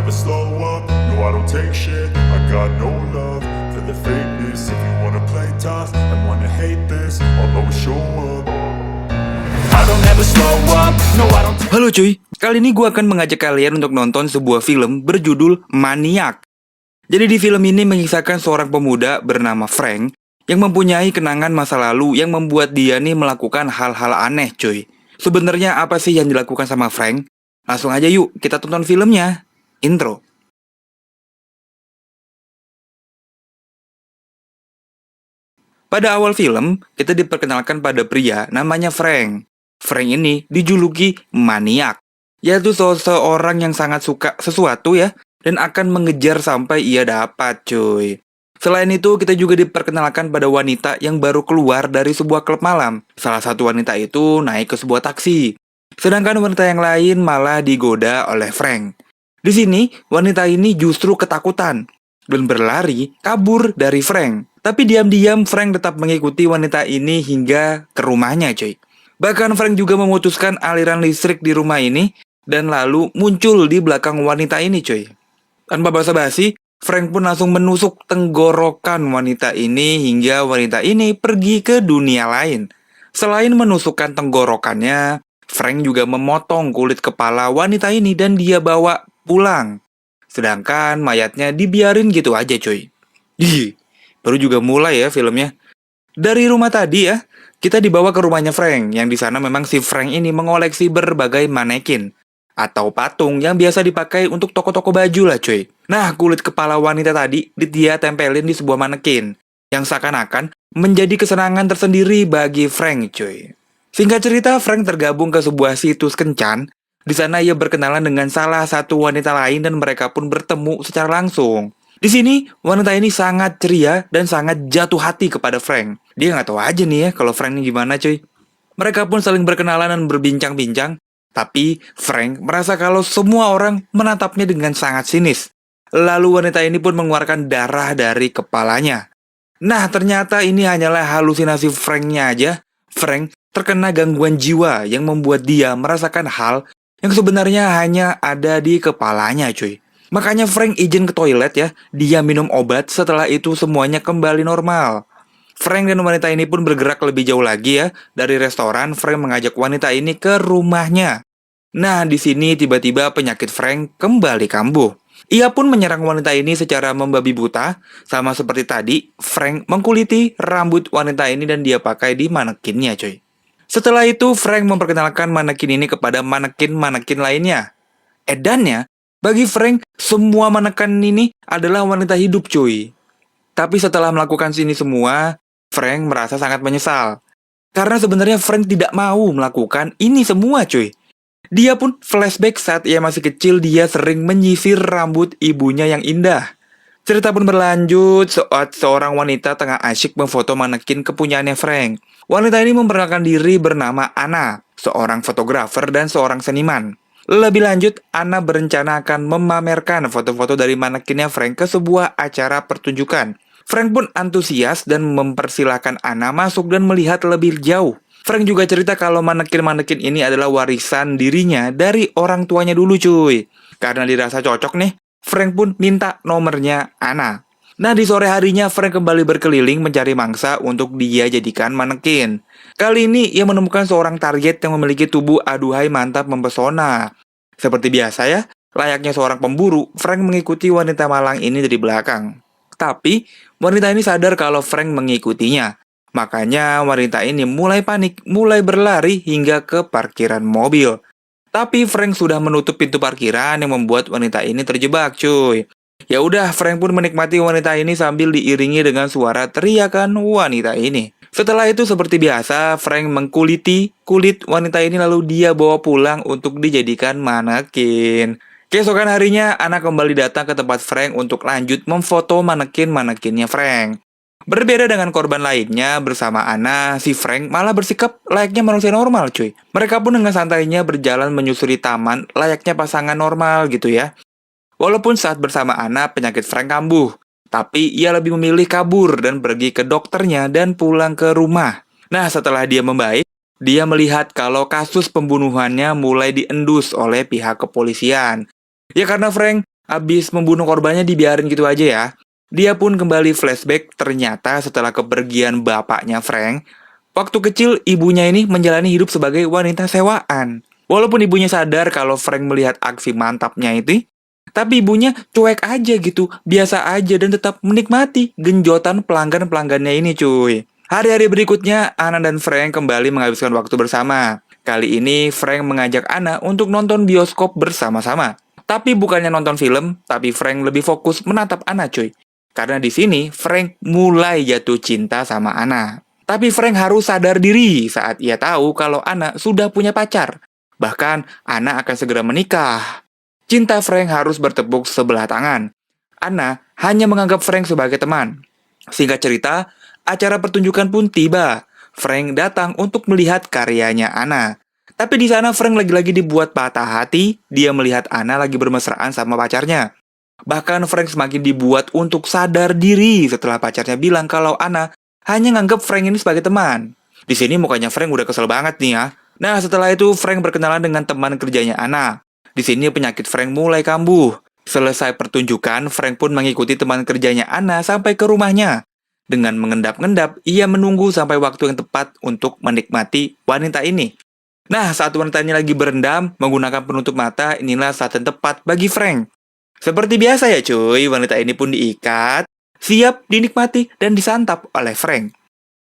never slow up, no I don't take shit. I got no love for the fakeness. If you wanna play tough and wanna hate this, I'll always show up. I don't ever slow up, no I don't take. Halo cuy, kali ini gue akan mengajak kalian untuk nonton sebuah film berjudul Maniak. Jadi di film ini mengisahkan seorang pemuda bernama Frank yang mempunyai kenangan masa lalu yang membuat dia nih melakukan hal-hal aneh cuy. Sebenarnya apa sih yang dilakukan sama Frank? Langsung aja yuk kita tonton filmnya. Intro. Pada awal film, kita diperkenalkan pada pria namanya Frank. Frank ini dijuluki maniak, yaitu seseorang yang sangat suka sesuatu ya, dan akan mengejar sampai ia dapat cuy. Selain itu, kita juga diperkenalkan pada wanita yang baru keluar dari sebuah klub malam. Salah satu wanita itu naik ke sebuah taksi, sedangkan wanita yang lain malah digoda oleh Frank. Di sini, wanita ini justru ketakutan dan berlari kabur dari Frank. Tapi diam-diam Frank tetap mengikuti wanita ini hingga ke rumahnya cuy. Bahkan Frank juga memutuskan aliran listrik di rumah ini dan lalu muncul di belakang wanita ini cuy. Tanpa basa-basi, Frank pun langsung menusuk tenggorokan wanita ini hingga wanita ini pergi ke dunia lain. Selain menusukkan tenggorokannya, Frank juga memotong kulit kepala wanita ini dan dia bawa pulang. Sedangkan mayatnya dibiarin gitu aja cuy. Baru juga mulai ya filmnya. Dari rumah tadi ya, kita dibawa ke rumahnya Frank, yang di sana memang si Frank ini mengoleksi berbagai manekin atau patung yang biasa dipakai untuk toko-toko baju lah cuy. Nah, kulit kepala wanita tadi dia tempelin di sebuah manekin yang seakan-akan menjadi kesenangan tersendiri bagi Frank cuy. Singkat cerita, Frank tergabung ke sebuah situs kencan. Di sana ia berkenalan dengan salah satu wanita lain dan mereka pun bertemu secara langsung. Di sini, wanita ini sangat ceria dan sangat jatuh hati kepada Frank. Dia nggak tahu aja nih ya kalau Frank ini gimana cuy. Mereka pun saling berkenalan dan berbincang-bincang. Tapi Frank merasa kalau semua orang menatapnya dengan sangat sinis. Lalu wanita ini pun mengeluarkan darah dari kepalanya. Nah, ternyata ini hanyalah halusinasi Franknya aja. Frank terkena gangguan jiwa yang membuat dia merasakan hal yang sebenarnya hanya ada di kepalanya cuy. Makanya Frank izin ke toilet ya, dia minum obat, setelah itu semuanya kembali normal. Frank dan wanita ini pun bergerak lebih jauh lagi ya. Dari restoran, Frank mengajak wanita ini ke rumahnya. Nah, di sini tiba-tiba penyakit Frank kembali kambuh. Ia pun menyerang wanita ini secara membabi buta. Sama seperti tadi, Frank mengkuliti rambut wanita ini dan dia pakai di manekinnya cuy. Setelah itu, Frank memperkenalkan manekin ini kepada manekin-manekin lainnya. Edannya, bagi Frank, semua manekin ini adalah wanita hidup cuy. Tapi setelah melakukan ini semua, Frank merasa sangat menyesal. Karena sebenarnya Frank tidak mau melakukan ini semua cuy. Dia pun flashback saat ia masih kecil, dia sering menyisir rambut ibunya yang indah. Cerita pun berlanjut saat seorang wanita tengah asyik memfoto manekin kepunyaannya Frank. Wanita ini memperkenalkan diri bernama Anna, seorang fotografer dan seorang seniman. Lebih lanjut, Anna berencana akan memamerkan foto-foto dari manekinnya Frank ke sebuah acara pertunjukan. Frank pun antusias dan mempersilahkan Anna masuk dan melihat lebih jauh. Frank juga cerita kalau manekin-manekin ini adalah warisan dirinya dari orang tuanya dulu cuy. Karena dirasa cocok nih, Frank pun minta nomornya Anna. Nah, di sore harinya Frank kembali berkeliling mencari mangsa untuk dia jadikan manekin. Kali ini ia menemukan seorang target yang memiliki tubuh aduhai mantap mempesona. Seperti biasa ya, layaknya seorang pemburu, Frank mengikuti wanita malang ini dari belakang. Tapi, wanita ini sadar kalau Frank mengikutinya. Makanya wanita ini mulai panik, mulai berlari hingga ke parkiran mobil. Tapi Frank sudah menutup pintu parkiran yang membuat wanita ini terjebak cuy. Ya udah, Frank pun menikmati wanita ini sambil diiringi dengan suara teriakan wanita ini. Setelah itu seperti biasa, Frank mengkuliti kulit wanita ini lalu dia bawa pulang untuk dijadikan manekin. Keesokan harinya, Anna kembali datang ke tempat Frank untuk lanjut memfoto manekin-manekinnya Frank. Berbeda dengan korban lainnya, bersama Anna, si Frank malah bersikap layaknya manusia normal cuy. Mereka pun dengan santainya berjalan menyusuri taman layaknya pasangan normal gitu ya. Walaupun saat bersama Anna, penyakit Frank kambuh. Tapi ia lebih memilih kabur dan pergi ke dokternya dan pulang ke rumah. Nah, setelah dia membaik, dia melihat kalau kasus pembunuhannya mulai diendus oleh pihak kepolisian. Ya karena Frank Abis membunuh korbannya dibiarin gitu aja ya. Dia pun kembali flashback, ternyata setelah kepergian bapaknya Frank, waktu kecil ibunya ini menjalani hidup sebagai wanita sewaan. Walaupun ibunya sadar kalau Frank melihat aksi mantapnya itu, tapi ibunya cuek aja gitu, biasa aja dan tetap menikmati genjotan pelanggan-pelanggannya ini cuy. Hari-hari berikutnya, Anna dan Frank kembali menghabiskan waktu bersama. Kali ini Frank mengajak Anna untuk nonton bioskop bersama-sama. Tapi bukannya nonton film, tapi Frank lebih fokus menatap Anna cuy. Karena di sini Frank mulai jatuh cinta sama Anna. Tapi Frank harus sadar diri saat ia tahu kalau Anna sudah punya pacar. Bahkan Anna akan segera menikah. Cinta Frank harus bertepuk sebelah tangan. Anna hanya menganggap Frank sebagai teman. Singkat cerita, acara pertunjukan pun tiba. Frank datang untuk melihat karyanya Anna. Tapi di sana Frank lagi-lagi dibuat patah hati. Dia melihat Anna lagi bermesraan sama pacarnya. Bahkan Frank semakin dibuat untuk sadar diri setelah pacarnya bilang kalau Anna hanya nganggap Frank ini sebagai teman. Di sini mukanya Frank udah kesel banget nih ya. Nah, setelah itu Frank berkenalan dengan teman kerjanya Anna. Di sini penyakit Frank mulai kambuh. Selesai pertunjukan, Frank pun mengikuti teman kerjanya Anna sampai ke rumahnya. Dengan mengendap-endap, ia menunggu sampai waktu yang tepat untuk menikmati wanita ini. Nah, saat wanita ini lagi berendam, menggunakan penutup mata, inilah saat yang tepat bagi Frank. Seperti biasa ya cuy, wanita ini pun diikat, siap dinikmati dan disantap oleh Frank.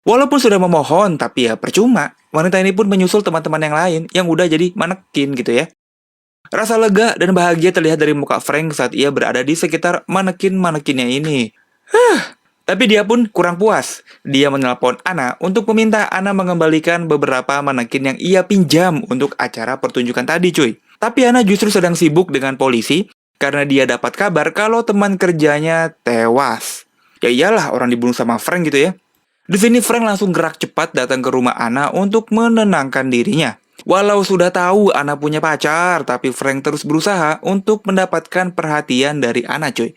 Walaupun sudah memohon, tapi ya percuma. Wanita ini pun menyusul teman-teman yang lain yang udah jadi manekin gitu ya. Rasa lega dan bahagia terlihat dari muka Frank saat ia berada di sekitar manekin-manekinnya ini. Tapi dia pun kurang puas. Dia menelpon Anna untuk meminta Anna mengembalikan beberapa manekin yang ia pinjam untuk acara pertunjukan tadi cuy. Tapi Anna justru sedang sibuk dengan polisi karena dia dapat kabar kalau teman kerjanya tewas. Ya iyalah, orang dibunuh sama Frank gitu ya. Di sini Frank langsung gerak cepat datang ke rumah Anna untuk menenangkan dirinya. Walau sudah tahu Anna punya pacar, tapi Frank terus berusaha untuk mendapatkan perhatian dari Anna cuy.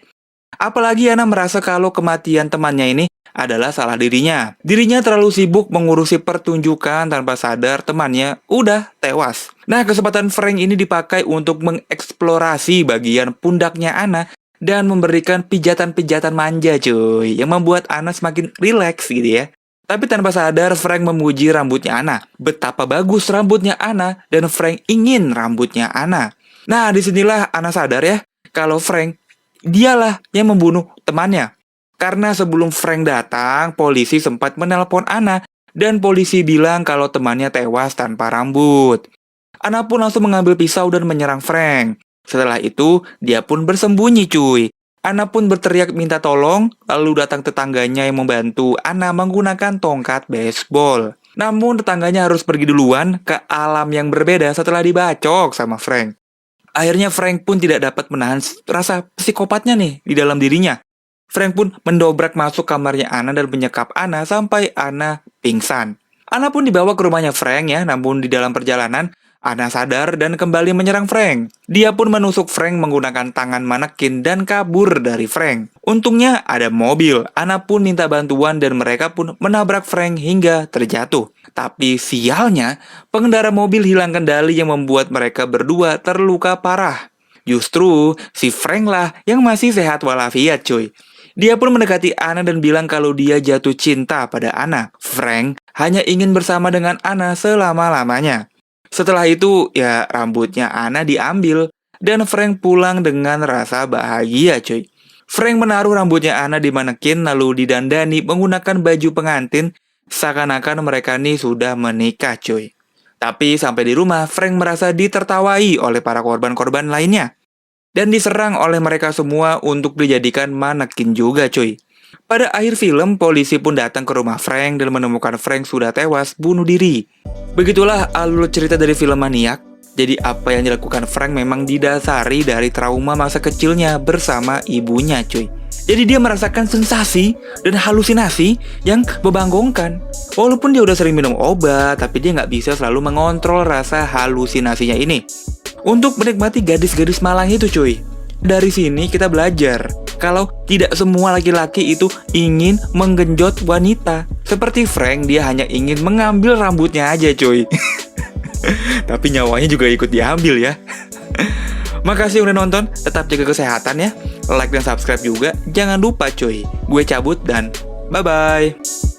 Apalagi Anna merasa kalau kematian temannya ini adalah salah dirinya. Dirinya terlalu sibuk mengurusi pertunjukan tanpa sadar temannya udah tewas. Nah, kesempatan Frank ini dipakai untuk mengeksplorasi bagian pundaknya Anna dan memberikan pijatan-pijatan manja cuy, yang membuat Anna semakin rileks gitu ya. Tapi tanpa sadar Frank memuji rambutnya Anna. Betapa bagus rambutnya Anna dan Frank ingin rambutnya Anna. Nah, disinilah Anna sadar ya kalau Frank dialah yang membunuh temannya. Karena sebelum Frank datang, polisi sempat menelpon Anna dan polisi bilang kalau temannya tewas tanpa rambut. Anna pun langsung mengambil pisau dan menyerang Frank. Setelah itu, dia pun bersembunyi cuy. Anna pun berteriak minta tolong, lalu datang tetangganya yang membantu Anna menggunakan tongkat baseball. Namun tetangganya harus pergi duluan ke alam yang berbeda setelah dibacok sama Frank. Akhirnya Frank pun tidak dapat menahan rasa psikopatnya nih di dalam dirinya. Frank pun mendobrak masuk kamarnya Anna dan menyekap Anna sampai Anna pingsan. Anna pun dibawa ke rumahnya Frank ya, namun di dalam perjalanan Anna sadar dan kembali menyerang Frank. Dia pun menusuk Frank menggunakan tangan manekin dan kabur dari Frank. Untungnya ada mobil. Anna pun minta bantuan dan mereka pun menabrak Frank hingga terjatuh. Tapi sialnya, pengendara mobil hilang kendali yang membuat mereka berdua terluka parah. Justru si Frank lah yang masih sehat walafiat cuy. Dia pun mendekati Anna dan bilang kalau dia jatuh cinta pada Anna. Frank hanya ingin bersama dengan Anna selama-lamanya. Setelah itu, ya rambutnya Anna diambil dan Frank pulang dengan rasa bahagia cuy. Frank menaruh rambutnya Anna di manekin lalu didandani menggunakan baju pengantin seakan-akan mereka nih sudah menikah cuy. Tapi sampai di rumah, Frank merasa ditertawai oleh para korban-korban lainnya. Dan diserang oleh mereka semua untuk dijadikan manekin juga cuy. Pada akhir film, polisi pun datang ke rumah Frank dan menemukan Frank sudah tewas bunuh diri. Begitulah alur cerita dari film Maniak. Jadi apa yang dilakukan Frank memang didasari dari trauma masa kecilnya bersama ibunya cuy. Jadi dia merasakan sensasi dan halusinasi yang membanggongkan. Walaupun dia udah sering minum obat, tapi dia nggak bisa selalu mengontrol rasa halusinasinya ini. Untuk menikmati gadis-gadis malang itu cuy. Dari sini kita belajar kalau tidak semua laki-laki itu ingin menggenjot wanita. Seperti Frank, dia hanya ingin mengambil rambutnya aja cuy. Tapi nyawanya juga ikut diambil ya. Makasih udah nonton, tetap jaga kesehatan ya. Like dan subscribe juga, jangan lupa cuy. Gue cabut dan bye-bye.